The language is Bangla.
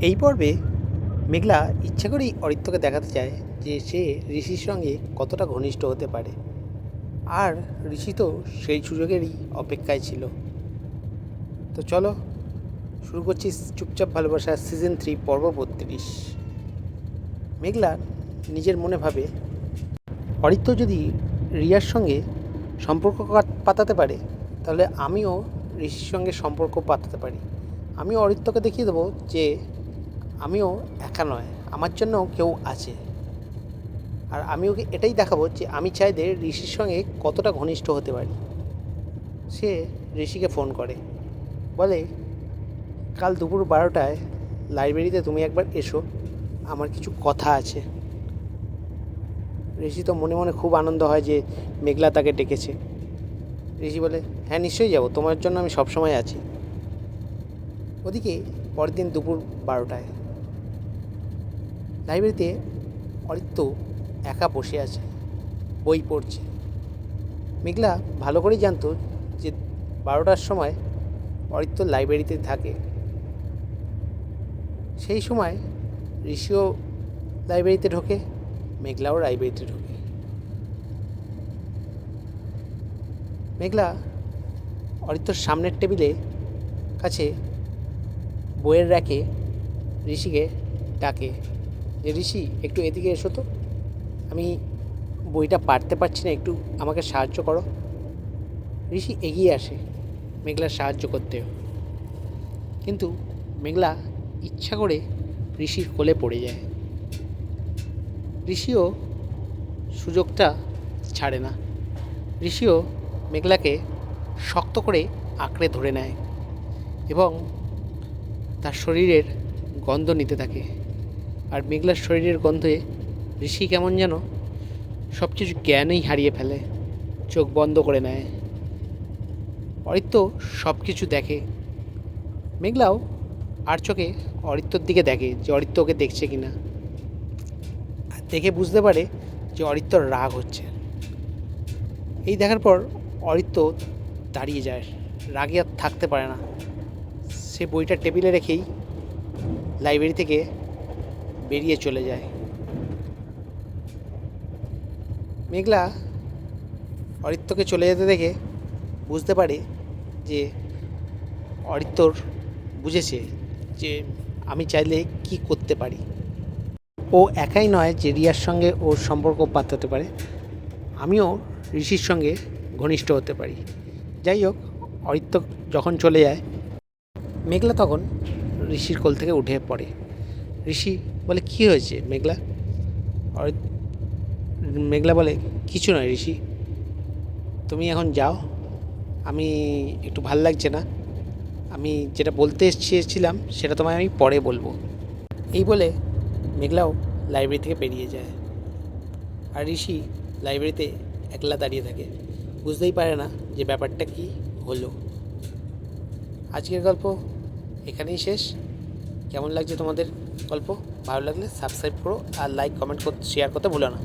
এই পর্বে মেঘলা ইচ্ছা করেই অরিত্রকে দেখাতে চায় যে সে ঋষির সঙ্গে কতটা ঘনিষ্ঠ হতে পারে। আর ঋষি তো সেই সুযোগেরই অপেক্ষায় ছিল। তো চলো শুরু করছি চুপচাপ ভালোবাসা সিজন 3 পর্ব 32। মেঘলা নিজের মনে ভাবে, অরিত্র যদি রিয়ার সঙ্গে সম্পর্ক পাতাতে পারে তাহলে আমিও ঋষির সঙ্গে সম্পর্ক পাতাতে পারি। আমিও অরিত্রকে দেখিয়ে দেবো যে আমিও একা নয়, আমার জন্যও কেউ আছে। আর আমি ওকে এটাই দেখাবো যে আমি চাইলে ঋষির সঙ্গে কতটা ঘনিষ্ঠ হতে পারি। সে ঋষিকে ফোন করে, বলে কাল দুপুর 12টায় লাইব্রেরিতে তুমি একবার এসো, আমার কিছু কথা আছে। ঋষি তো মনে মনে খুব আনন্দ হয় যে মেঘলা তাকে ডেকেছে। ঋষি বলে, হ্যাঁ নিশ্চয়ই যাবো, তোমার জন্য আমি সবসময় আছি। ওদিকে পরের দিন দুপুর 12টায় লাইব্রেরিতে অরিত্র একা বসে আছে, বই পড়ছে। মেঘলা ভালো করেই জানতো যে 12টার সময় অরিত্র লাইব্রেরিতে থাকে। সেই সময় ঋষিও লাইব্রেরিতে ঢোকে, মেঘলাও লাইব্রেরিতে ঢোকে। মেঘলা অরিত্রর সামনের টেবিলে কাছে বইয়ের র্যাকে ঋষিকে ডাকে যে ঋষি একটু এদিকে এসো তো, আমি বইটা পারতে পারছি না, একটু আমাকে সাহায্য করো। ঋষি এগিয়ে আসে মেঘলার সাহায্য করতেও, কিন্তু মেঘলা ইচ্ছা করে ঋষির কোলে পড়ে যায়। ঋষিও সুযোগটা ছাড়ে না। ঋষিও মেঘলাকে শক্ত করে আঁকড়ে ধরে নেয় এবং তার শরীরের গন্ধ নিতে থাকে। আর মেঘলার শরীরের গন্ধে ঋষি কেমন যেন সব কিছু জ্ঞানই হারিয়ে ফেলে, চোখ বন্ধ করে নেয়। অরিত্র সব কিছু দেখে। মেঘলাও আর চোখে অরিত্রর দিকে দেখে যে অরিত্র ওকে দেখছে কিনা। দেখে বুঝতে পারে যে অরিত্রর রাগ হচ্ছে। এই দেখার পর অরিত্র দাঁড়িয়ে যায়, রাগে আর থাকতে পারে না। সে বইটা টেবিলে রেখেই লাইব্রেরি থেকে বেরিয়ে চলে যায়। মেঘলা অরিত্রকে চলে যেতে দেখে বুঝতে পারে যে অরিত্র বুঝেছে যে আমি চাইলে কি করতে পারি। ও একাই নয় যে রিয়ার সঙ্গে ওর সম্পর্ক পাতাতে পারে, আমিও ঋষির সঙ্গে ঘনিষ্ঠ হতে পারি। যাই হোক, অরিত্র যখন চলে যায় মেঘলা তখন ঋষির কোল থেকে উঠে পড়ে। ঋষি বলে, কী হয়েছে মেঘলা? মেঘলা বলে, কিছু নয় ঋষি, তুমি এখন যাও, আমি একটু ভাল লাগছে না, আমি যেটা বলতে চেয়েছিলাম সেটা তোমায় আমি পরে বলবো। এই বলে মেঘলাও লাইব্রেরি থেকে বেরিয়ে যায়। আর ঋষি লাইব্রেরিতে একলা দাঁড়িয়ে থাকে, বুঝতেই পারে না যে ব্যাপারটা কি হলো। আজকের গল্প এখানেই শেষ। কেমন লাগছে তোমাদের গল্প? ভালো লাগলে সাবস্ক্রাইব করো আর লাইক কমেন্ট করতে শেয়ার করতে ভুলো না।